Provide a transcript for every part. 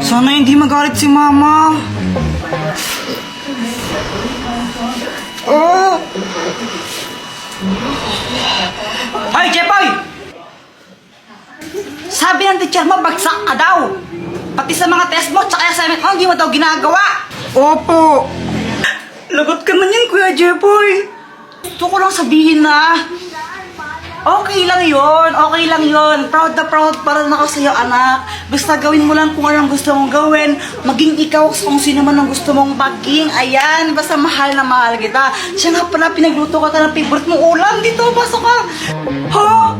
Sana hindi magalit si Mama. Oh! Hoy, Jepoy! Sabi ng teacher mo, bagsak ka daw. Pati sa mga test mo, tsaka assignment mo, hindi mo daw ginagawa. Opo. Lagot ka man yan, Kuya Jepoy. Gusto ko lang sabihin na, okay lang yon. Proud na proud para na ako sa'yo, anak. Basta gawin mo lang kung anong gusto mong gawin. Maging ikaw kung sino man ang gusto mong maging. Ayan, basta mahal na mahal kita. Siya nga pala, pinagluto ka ng favorite mong ulam. Dito, pasok ka. Ha?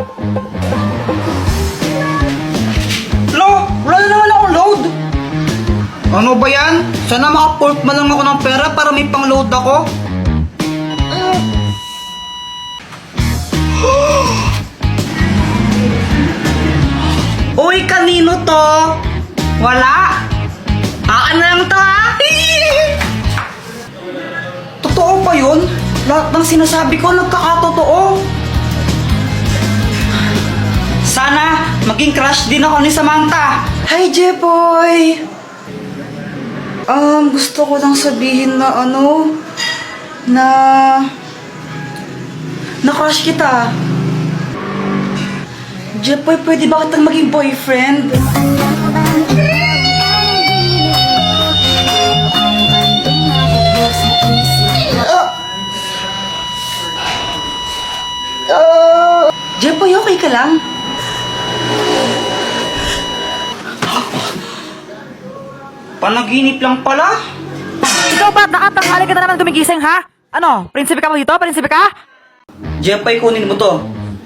Lo, wala na naman akong load. Ano ba yan? Sana maka-port man lang ako ng pera para may pang-load ako. Uy, kanino to? Wala. Aan na lang to, ha? Totoo ba yun? Lahat ng sinasabi ko nagkakatotoo. Sana maging crush din ako ni Samantha. Hi, Jepoy. Gusto ko lang sabihin na na crush kita. Jepoy, pwede ba kitang maging boyfriend? Jepoy, okay ka lang? Panaginip lang pala? Ikaw ba? Nakatanghali ka na naman gumigising, ha? Ano? Prinsipe ka mo dito? Prinsipe ka? Jepoy, kunin mo to.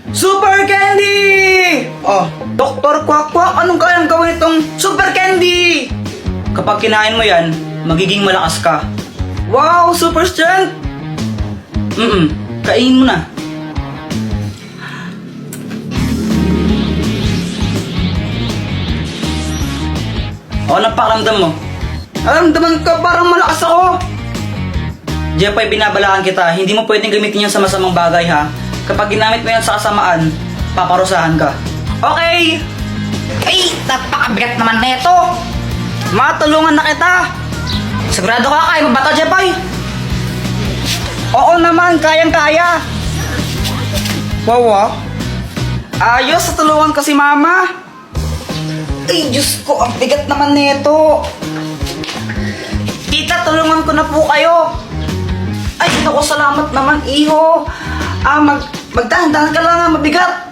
Super Candy! Oh, Dr. Quack, anong kayang gawin itong Super Candy? Kapag kinain mo yan, magiging malakas ka. Wow, super strength! Kainin mo na. O, napakaramdam mo. Aramdaman ka, parang malakas ako. Jepoy, binabalaan kita. Hindi mo pwedeng gamitin yan sa masamang bagay, ha? Kapag ginamit mo yan sa kasamaan, paparusahan ka. Okay! Ay, napakabigat naman na ito! Matulungan na kita! Sigurado ka, kaya mo ba ito, Jepoy? Oo naman, kayang-kaya! Wow, ayos, tulungan ko si Mama! Ay, Diyos ko, ang bigat naman nito. Tita, tulungan ko na po kayo. Ay, naku, salamat naman, iho. Magdahan-dahan ka lang, mabigat.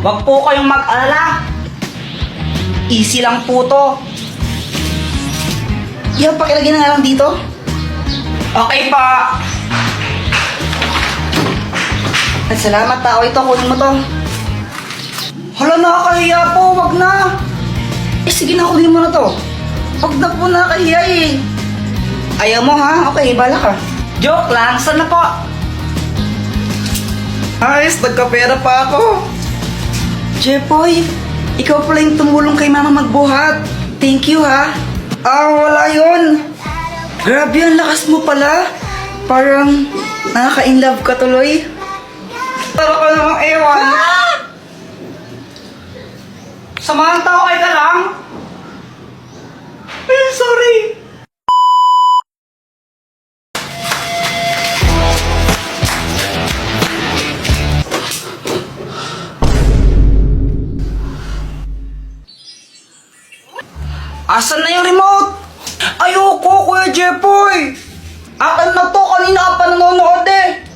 Huwag po kayong mag-alala. Easy lang po to. Yan, pakilagay na nga lang dito. Okay pa. Ay, salamat, tao. Ito, kunin mo to. Hala, nakakahiya po. Wag na. Eh, sige na, kunin mo na to. Wag na po, nakakahiya eh. Ayaw mo, ha? Okay, bala ka. Joke lang. Sana po? Ayos, nagkapera pa ako. Jepoy, ikaw pala yung tumulong kay Mama magbuhat. Thank you, ha? Wala yun. Grabe, ang lakas mo pala. Parang nakaka-inlove ka tuloy. Tara ka namang ewan. Samantha, okay ka lang? Eh, sorry. Asan na yung remote? Ayoko, Kuya Jepoy! Akin na to, kanina ka pa nanonood eh!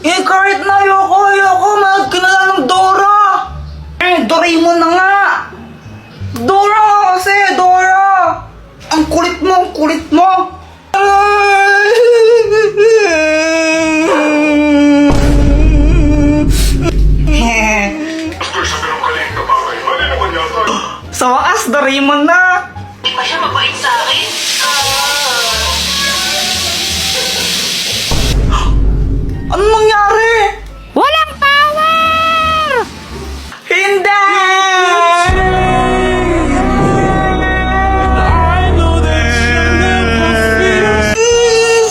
Eh, kahit na ayoko, mahal ka na lang ng Dora! Doraemon na nga! Dora kasi, Dora! Ang kulit mo! Sa wakas, Doraemon na! Di ba siya mabait sa akin? Anong nangyari? Walang power! Hindi!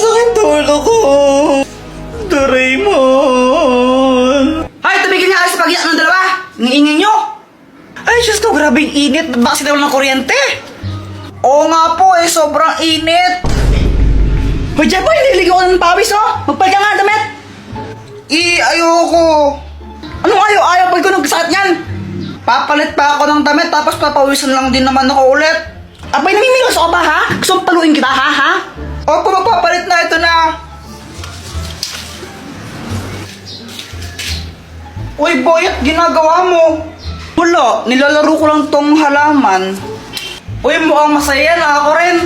Sakit tulo ko! Doraemon! Hay, tumigil nga kayo sa pag-iyak ng dalawa! Ang ingay nyo! Ay, Diyos ko, grabe yung init. Ba't ba kasi daw ng kuryente? Oo nga po eh, sobrang init. Hoy, Jeboy, nililigo ko ng pawis oh. Magpalit ka nga ng damit. Ayoko. Anong ayaw? Pag ko nagsakit yan. Papalit pa ako ng damit tapos papawisan lang din naman ako ulit. Abay, namimilos ako ba ha? Gusto mong paluin kita ha? Opo, magpapalit na, ito na. Uy, Boyet, ginagawa mo? Wala, nilalaro ko lang tong halaman. Uy, mukhang masaya na ako rin.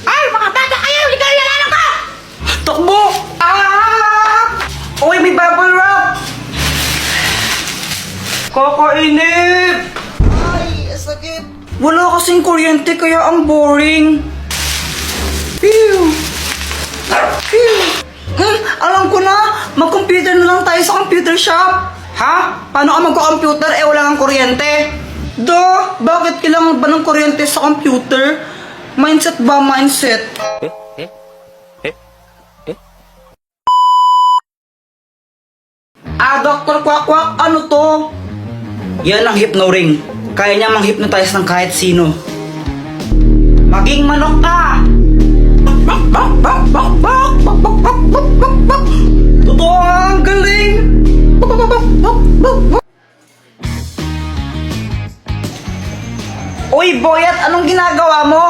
Ay, mga bata kayo! Ligaya na ka! Takbo! Uy, may bubble wrap! Kakainip! Ay, sakit! Wala kasing kuryente kaya ang boring. Phew! Alam ko na! Mag-computer na lang tayo sa computer shop! Ha? Paano ka magko-computer wala kang kuryente? Bakit kailangan ba ng kuryente sa computer? Mindset ba mindset? Dr. Quack, ano to? Yan ang hypno-ring. Kaya niya mang-hypnotize ng kahit sino. Maging manok ka! Totoo ang galing! Uy, Boyet, anong ginagawa mo?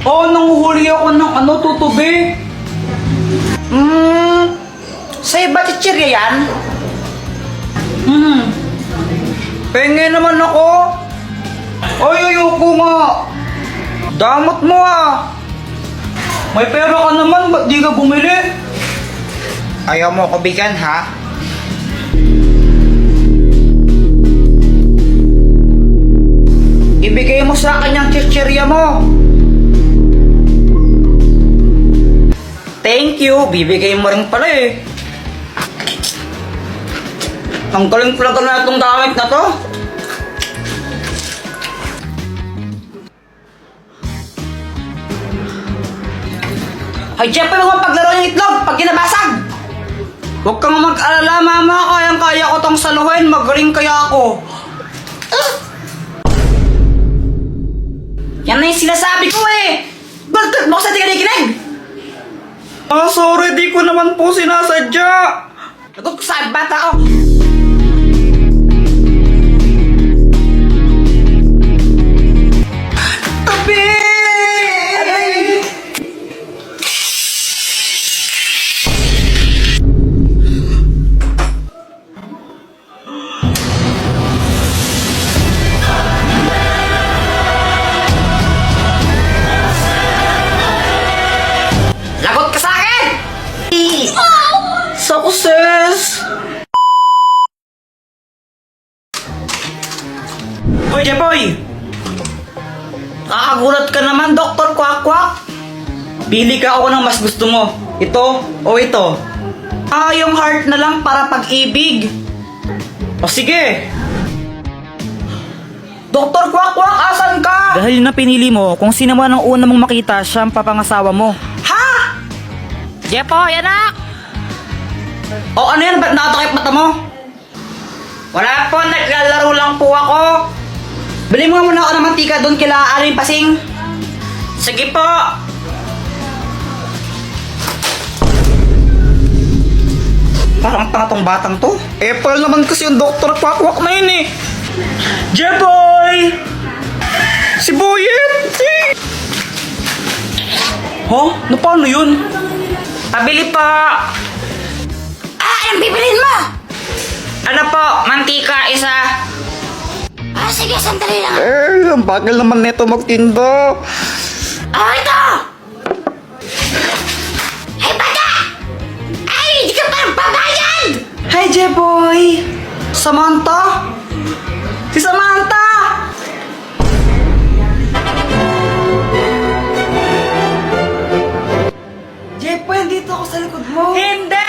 Nanguhuli ako ng tutubi. Sa'yo ba chichirya yan? Penge naman ako. Ayoko nga. Damot mo ah. May pera ka naman, ba't di ka bumili? Ayaw mo ko bigyan ha? Ibigay mo sa akin yung chichirya mo. Thank you, bibigay mo rin pala eh. Ang galing talaga na itong gamit na to. Ay, Jeffrey, huwag paglaro ng itlog pag ginabasag. Huwag kang mag-alala, mama. Kayang-kaya ko tong saluhin. Magaling kaya ako. Yan na yung sinasabi ko eh. Bakit mo kasi di ka nakikinig? Sorry, di ko naman po sinasadya. Nagot ko sa bata ko. Tabi! Lagot ka sa akin! Success! Hoy, Jepoy! Kakagulat ka naman, Dr. Quack. Pili ka ako ng mas gusto mo. Ito o ito? Yung heart na lang para pag-ibig. O sige! Dr. Quack, asan ka? Dahil yun ang pinili mo, kung sino man ang una mong makita, siya ang papangasawa mo. Ha? Jepoy, anak! O ano yan? Ba't nakatakip mata mo? Wala po, naglalaro lang po ako. Bili mo nga muna ako ng mantika doon kila Aling Pasing. Sige po. Parang tanga tong batang to. Apple naman kasi yung Dr. Quack na yun eh. Jeboy! Si Boyet! Na paano yun? Pabili po. Anong bibilin mo? Ano po, mantika isa. Sige, sandali lang. Ang bagal naman neto magtindo. Ito! Hey, bata! Ay, hindi ka parang babayan! Hi, Jeboy! Samantha? Si Samantha! Jeboy, dito ako sa likod mo. Hindi!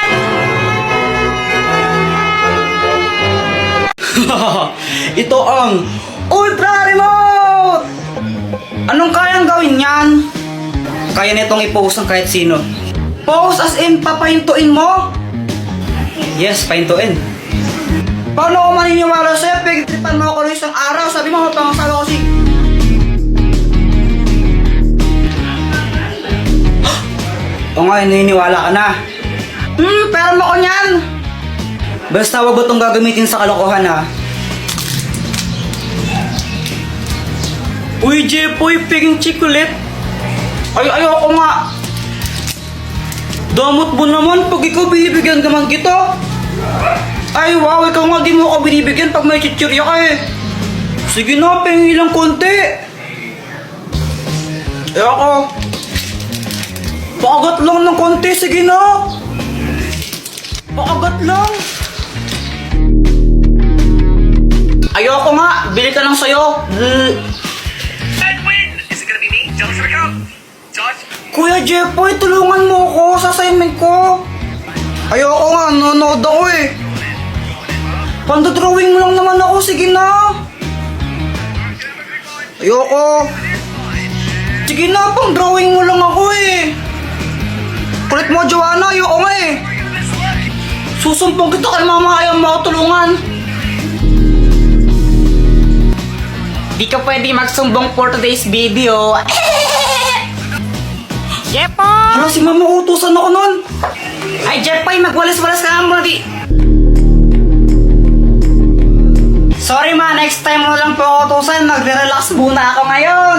Ito ang Ultra Remote! Anong kayang gawin yan? Kaya nitong i-post ng kahit sino. Post as in papahintuin mo? Yes, pahintuin. Paano ako maniniwala sa'yo? Pagtripan mo ako ng isang araw. Sabi mo, mapangasawa ko si... nga, naniniwala ka na. Pero mo ko niyan. Basta wag mo itong gagamitin sa kalokohan ha. Uy, Jepoy, piging chikulit. Ayoko nga. Damot mo naman pag ikaw binibigyan ka man kita. Ay, wow, ikaw nga di mo ako binibigyan pag may chichirya ka eh. Sige na, pengi lang konti. Ayoko. Paagat lang ng konti, sige na. Paagat lang. Ayoko nga, bili ka lang sa'yo. Edwin! Is it gonna be me? Josh for the count. Josh? Kuya Jepoy, tulungan mo ako sa assignment ko. Ayoko nga, nanonood ako eh. Pandodrawing mo lang naman ako, sige na. Ayoko. Sige na, pang drawing mo lang ako eh. Kulit mo, Joanna, ayoko nga eh. Susumpong kita kay mama, ayaw mo ako tulungan. Di ka pwede magsumbong for today's video. Jepoy! Hala, si mama, utusan ako nun. Ay, Jepoy, magwalas-walas ka nga muna di. Sorry ma, next time mo lang po ako utusan. Magre-relax muna ako ngayon.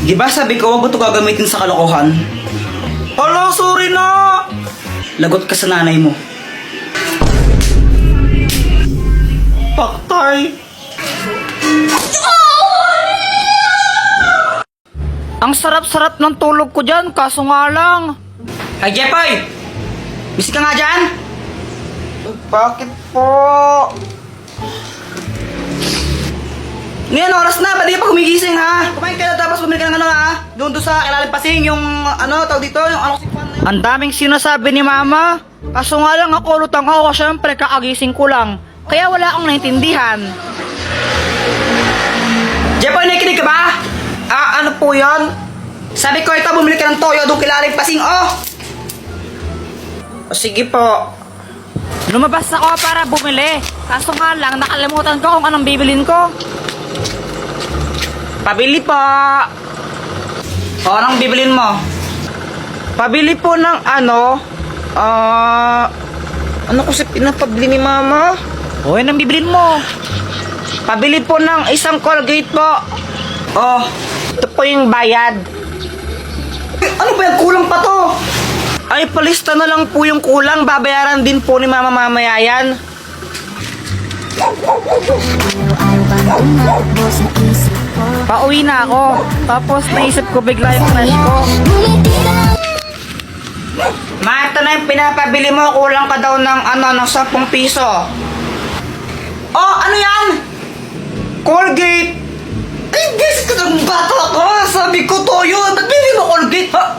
Di ba sabi ko, huwag mo ito gagamitin sa kalokohan? Hala, sorry na. Lagot ka sa nanay mo. Paktay. Ang sarap-sarap ng tulog ko dyan, kaso nga lang. Ay, Jepoy! Busy ka nga dyan? Bakit po? Ngayon, oras na. Ba't di pa kumigising, ha? Kumain ka na tapos bumili ka ng ano, ha? Doon sa ilalim pasing, yung ano, tawag dito, yung ano, Ang daming sinasabi ni mama. Kaso nga lang ako, lutang ako, syempre kakagising ko lang. Kaya wala akong naintindihan. Jepoy, nakikinig ka ba? Ano po yan? Sabi ko, ito, bumili ka ng toyo, doon kilalim pasing, oh! O, sige po. Lumabas ako para bumili. Kaso nga lang, nakalimutan ko kung anong bibilin ko. Pabili po. O, anong bibilin mo? Pabili po ng ano, ano kasi pinapabili ni mama? O, anong bibilin mo? Pabili po ng isang Colgate po. Oh, ito po yung bayad. Ano ba yan? Kulang pa to. Ay, palista na lang po yung kulang. Babayaran din po ni mama mamaya yan. Pauwi na ako. Tapos naisip ko bigla yung crush ko. Ma, ito na yung pinapabili mo. Kulang ka daw ng ano, ng 10 piso. Oh, ano yan? Colgate. Ay, beses ka ng bata ko. Sabi ko to yun. Ba't bili mo Colgate, ha?